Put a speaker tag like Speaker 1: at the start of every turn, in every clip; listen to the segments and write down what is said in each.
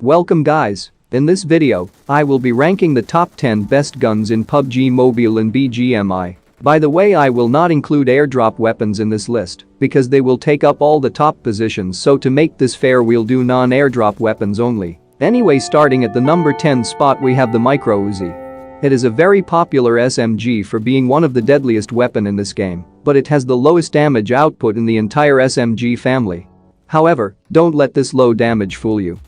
Speaker 1: Welcome guys. In this video, I will be ranking the top 10 best guns in PUBG Mobile and Bgmi. By the way, I will not include airdrop weapons in this list because they will take up all the top positions, so to make this fair we'll do non-airdrop weapons only. Anyway, starting at the number 10 spot we have the Micro Uzi. It is a very popular SMG for being one of the deadliest weapon in this game, but it has the lowest damage output in the entire SMG family. However, don't let this low damage fool you.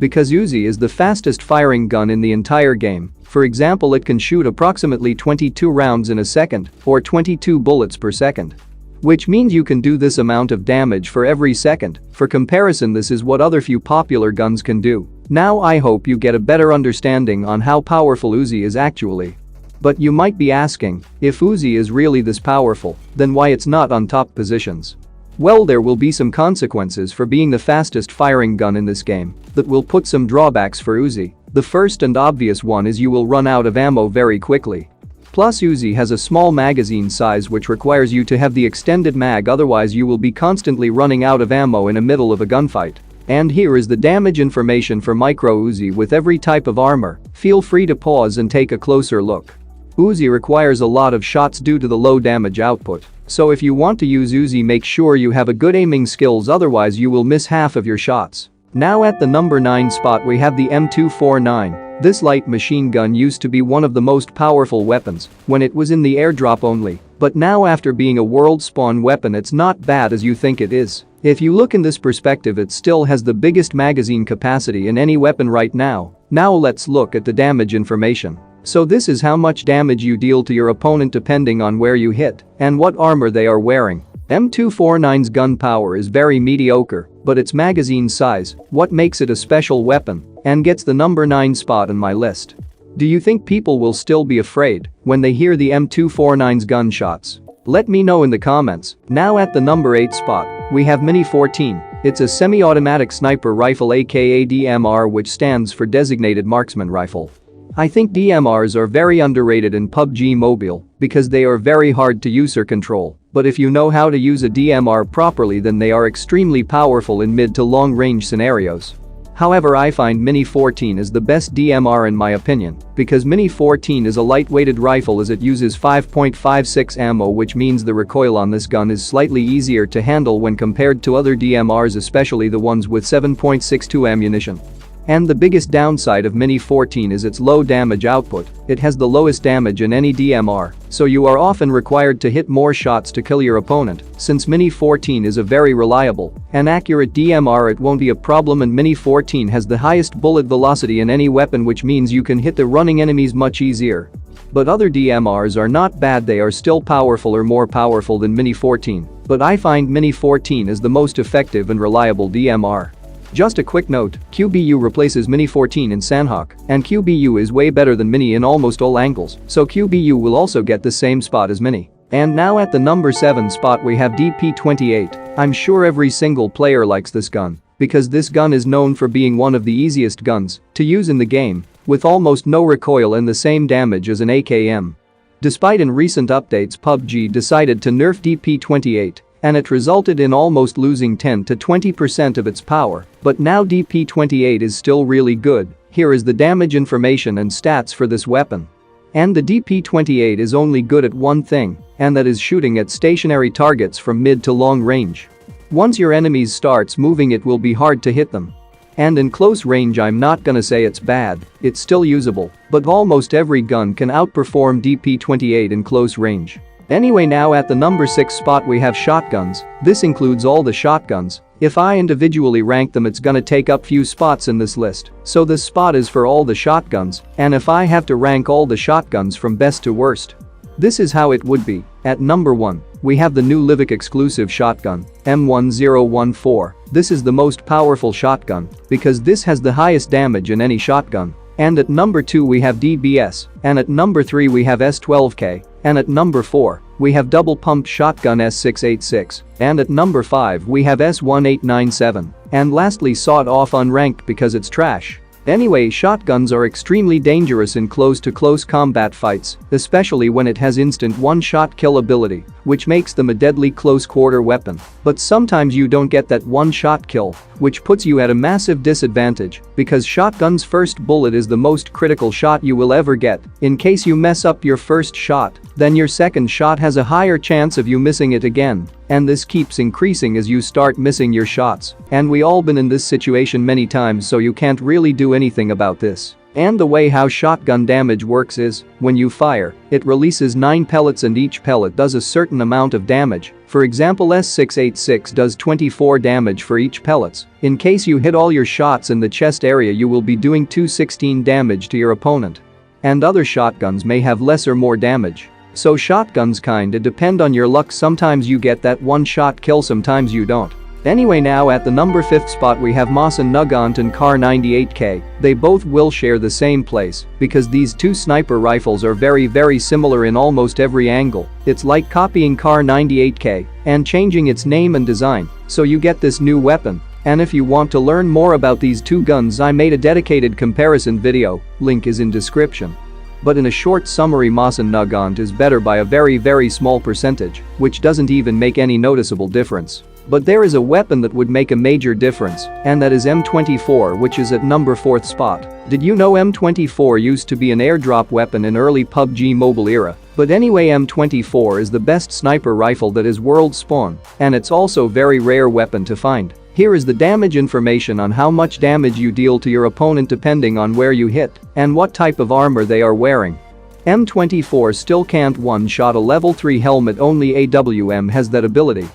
Speaker 1: Because Uzi is the fastest firing gun in the entire game. For example, it can shoot approximately 22 rounds in a second or 22 bullets per second. Which means you can do this amount of damage for every second. For comparison, this is what other few popular guns can do. Now I hope you get a better understanding on how powerful Uzi is actually. But you might be asking, if Uzi is really this powerful, then why it's not on top positions? Well, there will be some consequences for being the fastest firing gun in this game that will put some drawbacks for Uzi. The first and obvious one is you will run out of ammo very quickly. Plus, Uzi has a small magazine size which requires you to have the extended mag, otherwise you will be constantly running out of ammo in the middle of a gunfight. And here is the damage information for Micro Uzi with every type of armor. Feel free to pause and take a closer look. Uzi requires a lot of shots due to the low damage output. So if you want to use Uzi, make sure you have a good aiming skills, otherwise you will miss half of your shots. Now at the number 9 spot we have the M249. This light machine gun used to be one of the most powerful weapons when it was in the airdrop only, but now after being a world spawn weapon it's not bad as you think it is. If you look in this perspective, it still has the biggest magazine capacity in any weapon right now. Now let's look at the damage information. So this is how much damage you deal to your opponent depending on where you hit and what armor they are wearing. M249's gun power is very mediocre, but its magazine size, what makes it a special weapon and gets the number 9 spot on my list. Do you think people will still be afraid when they hear the M249's gunshots? Let me know in the comments. Now at the number 8 spot, we have Mini 14. It's a semi-automatic sniper rifle aka DMR, which stands for Designated Marksman Rifle. I think DMRs are very underrated in PUBG Mobile because they are very hard to use or control, but if you know how to use a DMR properly then they are extremely powerful in mid to long range scenarios. However, I find Mini 14 is the best DMR in my opinion because Mini 14 is a lightweighted rifle as it uses 5.56 ammo, which means the recoil on this gun is slightly easier to handle when compared to other DMRs, especially the ones with 7.62 ammunition. And the biggest downside of Mini 14 is its low damage output. It has the lowest damage in any DMR, so you are often required to hit more shots to kill your opponent. Since Mini 14 is a very reliable and accurate DMR, it won't be a problem, and Mini 14 has the highest bullet velocity in any weapon, which means you can hit the running enemies much easier. But other DMRs are not bad, they are still powerful or more powerful than Mini 14, but I find Mini 14 is the most effective and reliable DMR. Just a quick note, QBU replaces Mini 14 in Sanhok, and QBU is way better than Mini in almost all angles, so QBU will also get the same spot as Mini. And now at the number 7 spot we have DP28. I'm sure every single player likes this gun because this gun is known for being one of the easiest guns to use in the game, with almost no recoil and the same damage as an AKM. Despite in recent updates PUBG decided to nerf DP28, and it resulted in almost losing 10 to 20% of its power, but now DP28 is still really good. Here is the damage information and stats for this weapon. And the DP28 is only good at one thing, and that is shooting at stationary targets from mid to long range. Once your enemies starts moving it will be hard to hit them. And in close range I'm not gonna say it's bad, it's still usable, but almost every gun can outperform DP28 in close range. Anyway, now at the number 6 spot we have shotguns. This includes all the shotguns. If I individually rank them it's gonna take up few spots in this list, so this spot is for all the shotguns, and if I have to rank all the shotguns from best to worst, this is how it would be. At number 1, we have the new Livik exclusive shotgun, M1014. This is the most powerful shotgun because this has the highest damage in any shotgun. And at number 2 we have DBS, and at number 3 we have S12K, and at number 4 we have double pump shotgun S686, and at number 5 we have S1897, and lastly sawed off unranked because it's trash. Anyway, shotguns are extremely dangerous in close-to-close combat fights, especially when it has instant one-shot kill ability, which makes them a deadly close-quarter weapon. But sometimes you don't get that one-shot kill, which puts you at a massive disadvantage, because shotgun's first bullet is the most critical shot you will ever get. In case you mess up your first shot, then your second shot has a higher chance of you missing it again. And this keeps increasing as you start missing your shots. And we all been in this situation many times, so you can't really do anything about this. And the way how shotgun damage works is, when you fire, it releases 9 pellets and each pellet does a certain amount of damage. For example, S686 does 24 damage for each pellets. In case you hit all your shots in the chest area, you will be doing 216 damage to your opponent. And other shotguns may have less or more damage. So shotguns kinda depend on your luck, sometimes you get that one-shot kill, sometimes you don't. Anyway, now at the number 5th spot we have Mosin Nugant and Kar 98K. They both will share the same place, because these two sniper rifles are very similar in almost every angle. It's like copying Kar 98K and changing its name and design, so you get this new weapon. And if you want to learn more about these two guns, I made a dedicated comparison video, link is in description. But in a short summary, Mosin Nugant is better by a very small percentage, which doesn't even make any noticeable difference. But there is a weapon that would make a major difference, and that is M24, which is at number 4th spot. Did you know M24 used to be an airdrop weapon in early PUBG mobile era? But anyway, M24 is the best sniper rifle that is world spawn, and it's also very rare weapon to find. Here is the damage information on how much damage you deal to your opponent depending on where you hit and what type of armor they are wearing. M24 still can't one-shot a level 3 helmet, only AWM has that ability.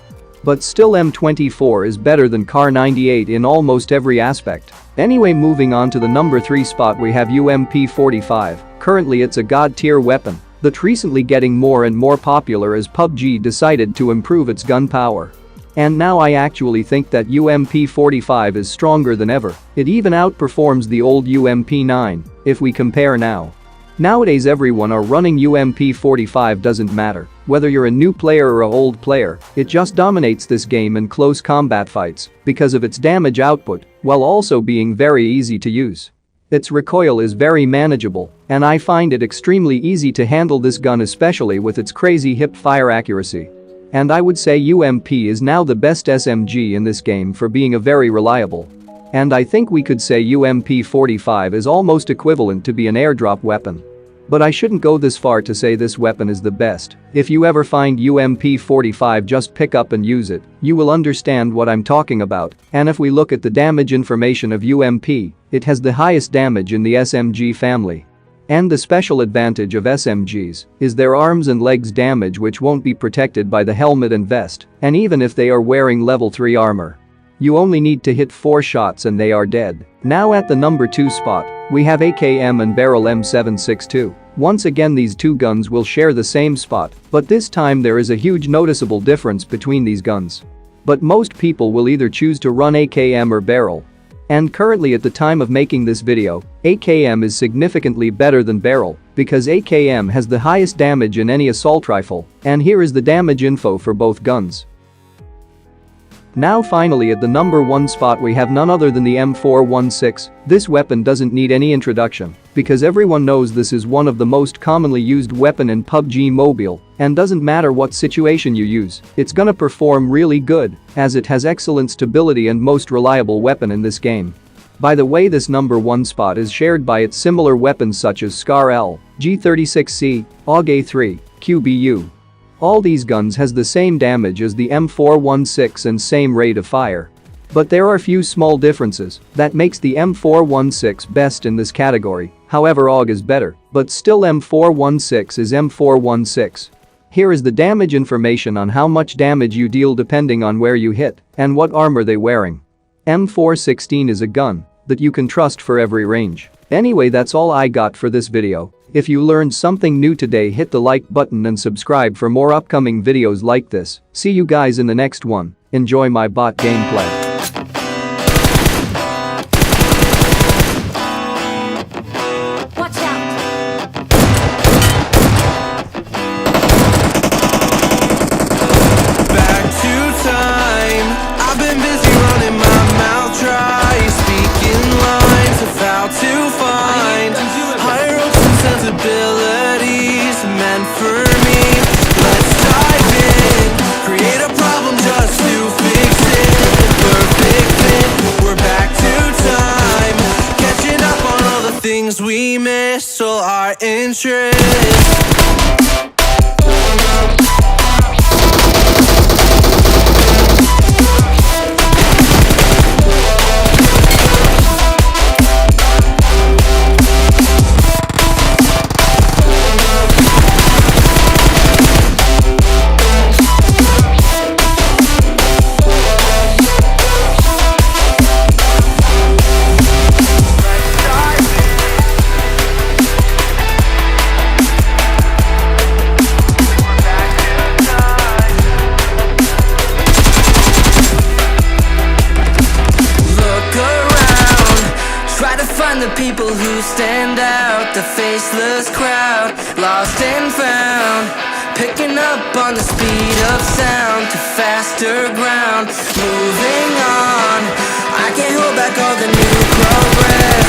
Speaker 1: But still, M24 is better than Kar 98 in almost every aspect. Anyway, moving on to the number 3 spot we have UMP45. Currently it's a god tier weapon that's recently getting more and more popular as PUBG decided to improve its gun power. And now I actually think that UMP45 is stronger than ever. It even outperforms the old UMP9 if we compare now. Nowadays everyone are running UMP45, doesn't matter whether you're a new player or an old player, it just dominates this game in close combat fights because of its damage output while also being very easy to use. Its recoil is very manageable, and I find it extremely easy to handle this gun, especially with its crazy hip fire accuracy. And I would say UMP is now the best SMG in this game for being a very reliable. And I think we could say UMP45 is almost equivalent to be an airdrop weapon. But I shouldn't go this far to say this weapon is the best. If you ever find UMP45, just pick up and use it. You will understand what I'm talking about. And if we look at the damage information of UMP, it has the highest damage in the SMG family. And the special advantage of SMGs is their arms and legs damage, which won't be protected by the helmet and vest, and even if they are wearing level 3 armor. You only need to hit 4 shots and they are dead. Now at the number 2 spot, we have AKM and Barrel M762. Once again, these two guns will share the same spot, but this time there is a huge noticeable difference between these guns. But most people will either choose to run AKM or Barrel. And currently at the time of making this video, AKM is significantly better than Barrel because AKM has the highest damage in any assault rifle, and here is the damage info for both guns. Now finally at the number 1 spot we have none other than the M416. This weapon doesn't need any introduction because everyone knows this is one of the most commonly used weapon in PUBG Mobile, and doesn't matter what situation you use, it's gonna perform really good as it has excellent stability and most reliable weapon in this game. By the way, this number 1 spot is shared by its similar weapons such as Scar L, G36C, AUG-A3, QBU. All these guns has the same damage as the M416 and same rate of fire. But there are few small differences that makes the M416 best in this category. However, AUG is better, but still M416 is M416. Here is the damage information on how much damage you deal depending on where you hit and what armor they wearing. M416 is a gun that you can trust for every range. Anyway, that's all I got for this video. If you learned something new today, hit the like button and subscribe for more upcoming videos like this. See you guys in the next one. Enjoy my bot gameplay.
Speaker 2: Watch out!
Speaker 3: Back to time. I've been busy running my mouth dry, speaking lines of how to things we miss, so our interest. The people who stand out, the faceless crowd, lost and found, picking up on the speed of sound to faster ground, moving on. I can't hold back all the new progress.